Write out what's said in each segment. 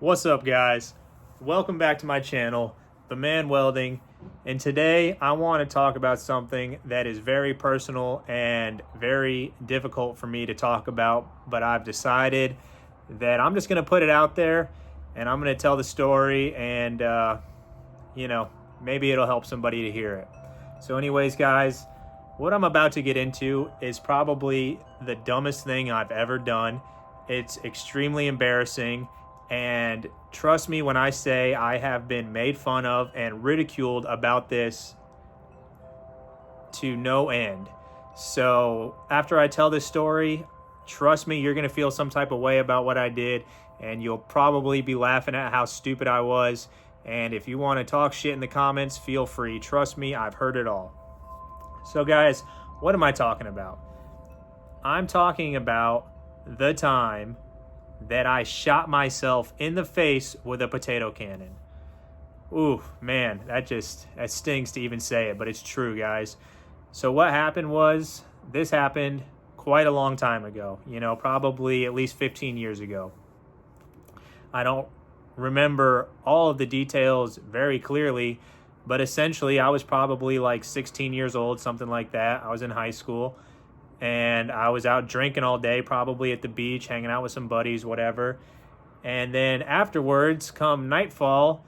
What's up, guys? Welcome back to my channel, The Man Welding, and today I want to talk about something that is very personal and very difficult for me to talk about, but I've decided that I'm just going to put it out there and I'm going to tell the story and, maybe it'll help somebody to hear it. So anyways, guys, what I'm about to get into is probably the dumbest thing I've ever done. It's extremely embarrassing. And trust me when I say I have been made fun of and ridiculed about this to no end. So after I tell this story, trust me, you're going to feel some type of way about what I did. And you'll probably be laughing at how stupid I was. And if you want to talk shit in the comments, feel free. Trust me, I've heard it all. So guys, what am I talking about? I'm talking about the time that I shot myself in the face with a potato cannon. Ooh, man, that stings to even say it, but it's true, guys. So what happened was, this happened quite a long time ago, probably at least 15 years ago. I don't remember all of the details very clearly, but essentially I was probably like 16 years old, something like that. I was in high school. And I was out drinking all day, probably at the beach, hanging out with some buddies, whatever. And then afterwards, come nightfall,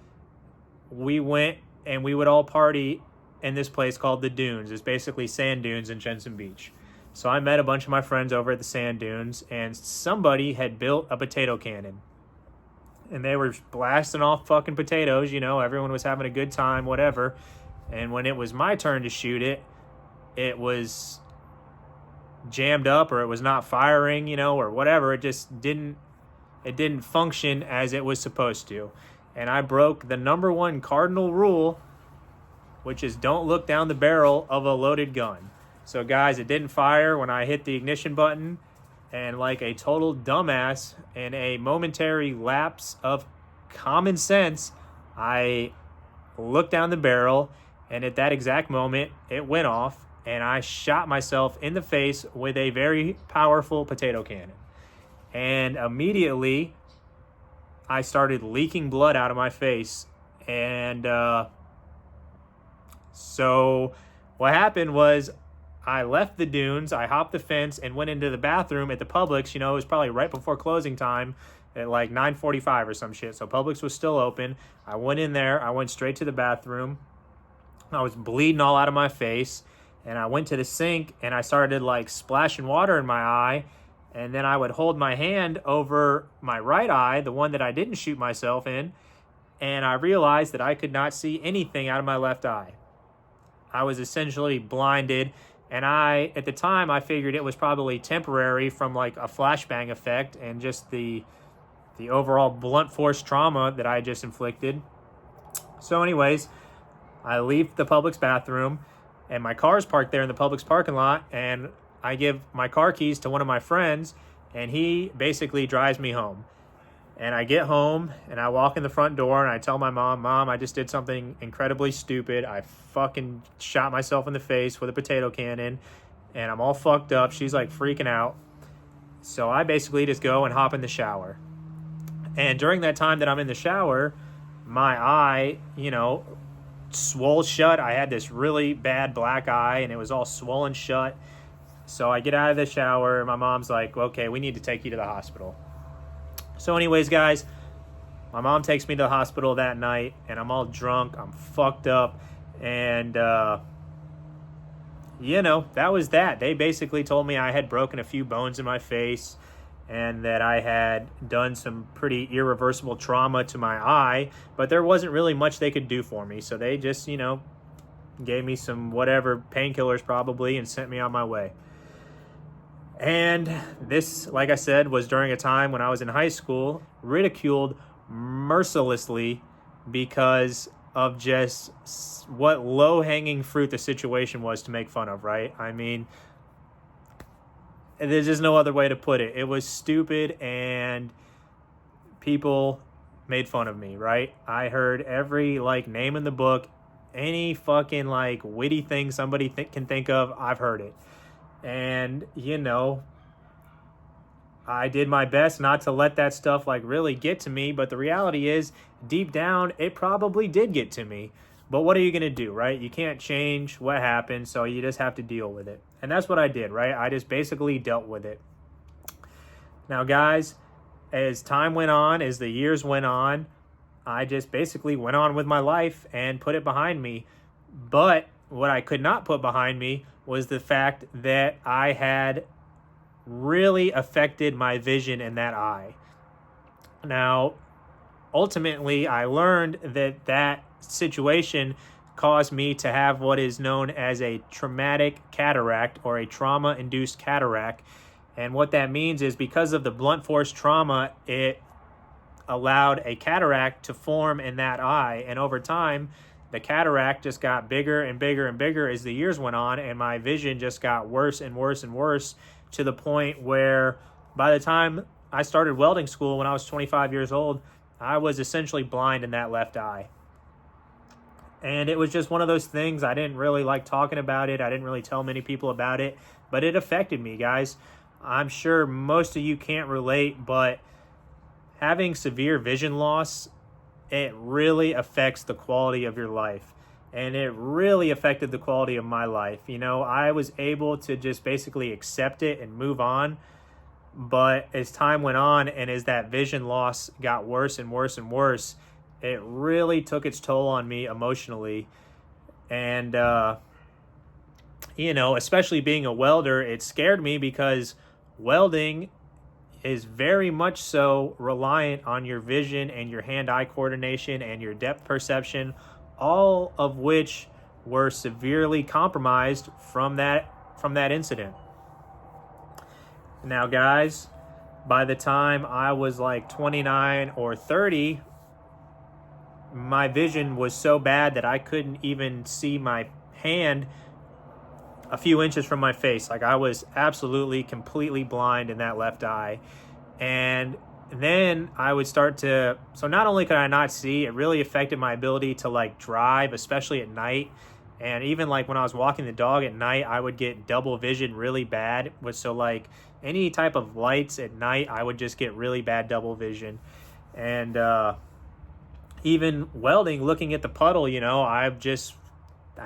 we went and we would all party in this place called the Dunes. It's basically sand dunes in Jensen Beach. So I met a bunch of my friends over at the sand dunes, and somebody had built a potato cannon. And they were blasting off fucking potatoes, everyone was having a good time, whatever. And when it was my turn to shoot it, it was jammed up, or it was not firing, or whatever. It didn't function as it was supposed to. And I broke the number one cardinal rule, which is don't look down the barrel of a loaded gun. So guys, it didn't fire when I hit the ignition button, and like a total dumbass and a momentary lapse of common sense, I looked down the barrel, and at that exact moment it went off. And I shot myself in the face with a very powerful potato cannon. And immediately, I started leaking blood out of my face. And so what happened was, I left the dunes, I hopped the fence, and went into the bathroom at the Publix. It was probably right before closing time at like 9:45 or some shit. So Publix was still open. I went in there. I went straight to the bathroom. I was bleeding all out of my face. And I went to the sink and I started like splashing water in my eye. And then I would hold my hand over my right eye, the one that I didn't shoot myself in. And I realized that I could not see anything out of my left eye. I was essentially blinded. And at the time, I figured it was probably temporary from like a flashbang effect and just the overall blunt force trauma that I just inflicted. So anyways, I leave the Publix bathroom. And my car's parked there in the Publix parking lot, and I give my car keys to one of my friends, and he basically drives me home. And I get home, and I walk in the front door, and I tell my mom, Mom, I just did something incredibly stupid. I fucking shot myself in the face with a potato cannon, and I'm all fucked up. She's like freaking out. So I basically just go and hop in the shower. And during that time that I'm in the shower, my eye, swole shut. I had this really bad black eye and it was all swollen shut. So I get out of the shower. My mom's like, okay, we need to take you to the hospital. So anyways, guys, my mom takes me to the hospital that night, and I'm all drunk. I'm fucked up. And, that was that. They basically told me I had broken a few bones in my face and that I had done some pretty irreversible trauma to my eye, but there wasn't really much they could do for me. So they just, gave me some whatever painkillers probably and sent me on my way. And this, like I said, was during a time when I was in high school, ridiculed mercilessly because of just what low-hanging fruit the situation was to make fun of, right? I mean, there's just no other way to put it. It was stupid, and people made fun of me, right? I heard every, name in the book, any fucking, witty thing somebody can think of, I've heard it. And, I did my best not to let that stuff like really get to me, but the reality is deep down it probably did get to me. But what are you going to do, right? You can't change what happened, so you just have to deal with it. And that's what I did, right? I just basically dealt with it. Now, guys, as time went on, as the years went on, I just basically went on with my life and put it behind me. But what I could not put behind me was the fact that I had really affected my vision in that eye. Now, ultimately, I learned that that situation caused me to have what is known as a traumatic cataract or a trauma-induced cataract. And what that means is because of the blunt force trauma, it allowed a cataract to form in that eye. And over time, the cataract just got bigger and bigger and bigger as the years went on, and my vision just got worse and worse and worse, to the point where by the time I started welding school when I was 25 years old, I was essentially blind in that left eye. And it was just one of those things. I didn't really like talking about it. I didn't really tell many people about it, but it affected me, guys. I'm sure most of you can't relate, but having severe vision loss, it really affects the quality of your life. And it really affected the quality of my life. You know, I was able to just basically accept it and move on. But as time went on and as that vision loss got worse and worse and worse, it really took its toll on me emotionally. And, you know, especially being a welder, it scared me because welding is very much so reliant on your vision and your hand-eye coordination and your depth perception, all of which were severely compromised from that incident. Now, guys, by the time I was like 29 or 30, my vision was so bad that I couldn't even see my hand a few inches from my face. Like, I was absolutely completely blind in that left eye. And then I would start to, so not only could I not see, it really affected my ability to like drive, especially at night. And even like when I was walking the dog at night, I would get double vision really bad. So like any type of lights at night, I would just get really bad double vision. And even welding, looking at the puddle, you know, I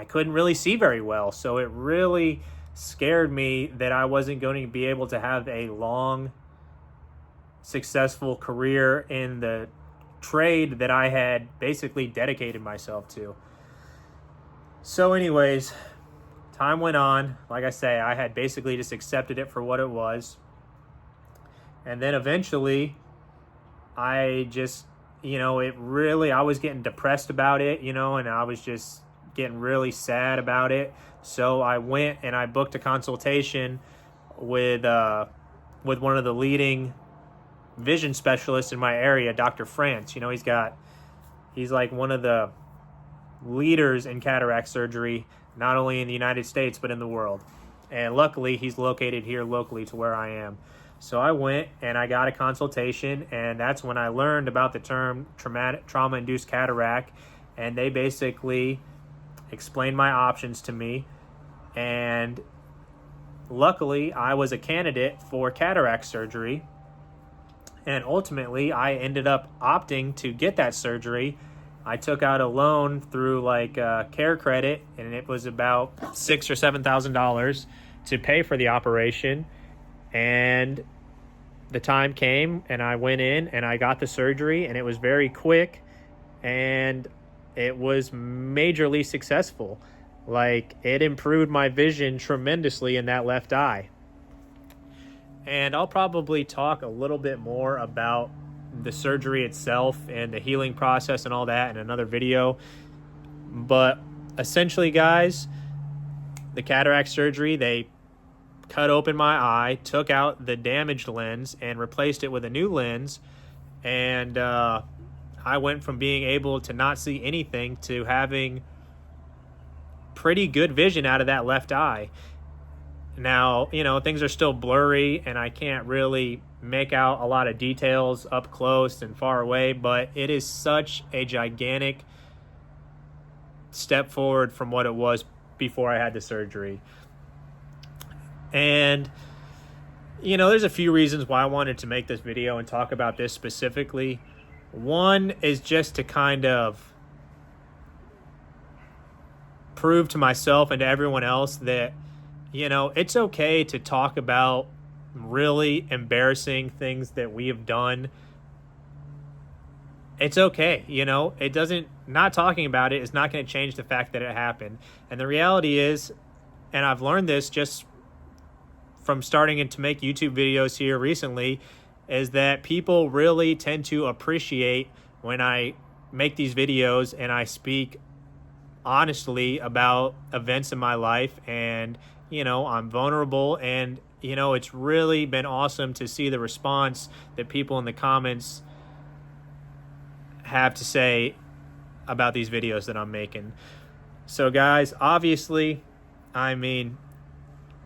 couldn't really see very well. So it really scared me that I wasn't going to be able to have a long, successful career in the trade that I had basically dedicated myself to. So anyways, time went on. Like I say, I had basically just accepted it for what it was. And then eventually I just, you know, I was getting depressed about it, you know, and I was just getting really sad about it. So I went and I booked a consultation with one of the leading vision specialists in my area, Dr. France. You know, he's like one of the leaders in cataract surgery, not only in the United States, but in the world. And luckily, he's located here locally to where I am. So I went and I got a consultation, and that's when I learned about the term trauma-induced cataract. And they basically explained my options to me. And luckily, I was a candidate for cataract surgery. And ultimately, I ended up opting to get that surgery. I took out a loan through like Care Credit, and it was about $6,000 or $7,000 to pay for the operation. And the time came, and I went in and I got the surgery, and it was very quick, and it was majorly successful. Like, it improved my vision tremendously in that left eye. And I'll probably talk a little bit more about the surgery itself and the healing process and all that in another video. But essentially, guys, the cataract surgery, they cut open my eye, took out the damaged lens, and replaced it with a new lens. And I went from being able to not see anything to having pretty good vision out of that left eye. Now, you know, things are still blurry and I can't really make out a lot of details up close and far away, but it is such a gigantic step forward from what it was before I had the surgery. And, There's a few reasons why I wanted to make this video and talk about this specifically. One is just to kind of prove to myself and to everyone else that, it's okay to talk about really embarrassing things that we have done. It's okay, it doesn't, not talking about it is not going to change the fact that it happened. And the reality is, and I've learned this just from starting to make YouTube videos here recently, is that people really tend to appreciate when I make these videos and I speak honestly about events in my life, and I'm vulnerable, and it's really been awesome to see the response that people in the comments have to say about these videos that I'm making. So guys, obviously,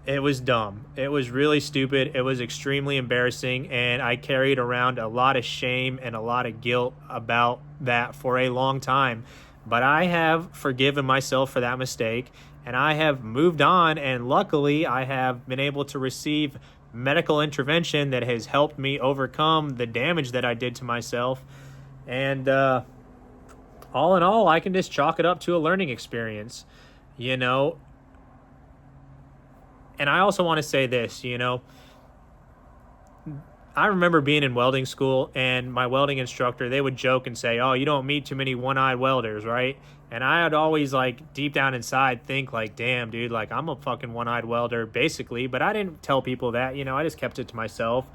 it was dumb. It was really stupid. It was extremely embarrassing, and I carried around a lot of shame and a lot of guilt about that for a long time. But I have forgiven myself for that mistake, and I have moved on, and luckily I have been able to receive medical intervention that has helped me overcome the damage that I did to myself. And all in all, I can just chalk it up to a learning experience, And I also want to say this, I remember being in welding school, and my welding instructor, they would joke and say, oh, you don't meet too many one-eyed welders, right? And I would always, deep down inside think, damn, dude, I'm a fucking one-eyed welder, basically. But I didn't tell people that, I just kept it to myself.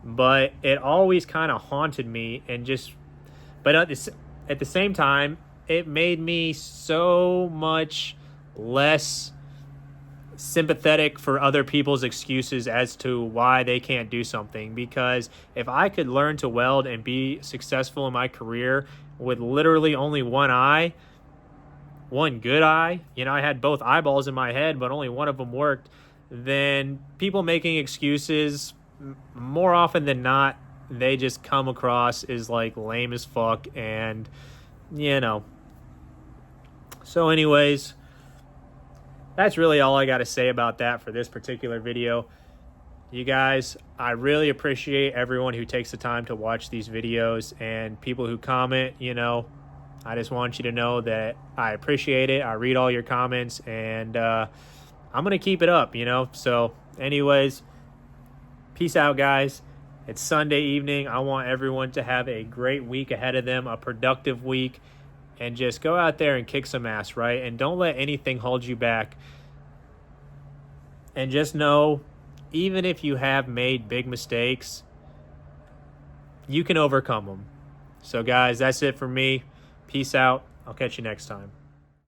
But it always kind of haunted me, but at the same time, it made me so much less sympathetic for other people's excuses as to why they can't do something. Because if I could learn to weld and be successful in my career with literally only one eye, one good eye, I had both eyeballs in my head, but only one of them worked, then people making excuses, more often than not, they just come across as lame as fuck. And so anyways, that's really all I got to say about that for this particular video. You guys, I really appreciate everyone who takes the time to watch these videos, and people who comment. I just want you to know that I appreciate it. I read all your comments, and I'm going to keep it up, So anyways, peace out, guys. It's Sunday evening. I want everyone to have a great week ahead of them, a productive week, and just go out there and kick some ass, right? And don't let anything hold you back. And just know, even if you have made big mistakes, you can overcome them. So guys, that's it for me. Peace out. I'll catch you next time.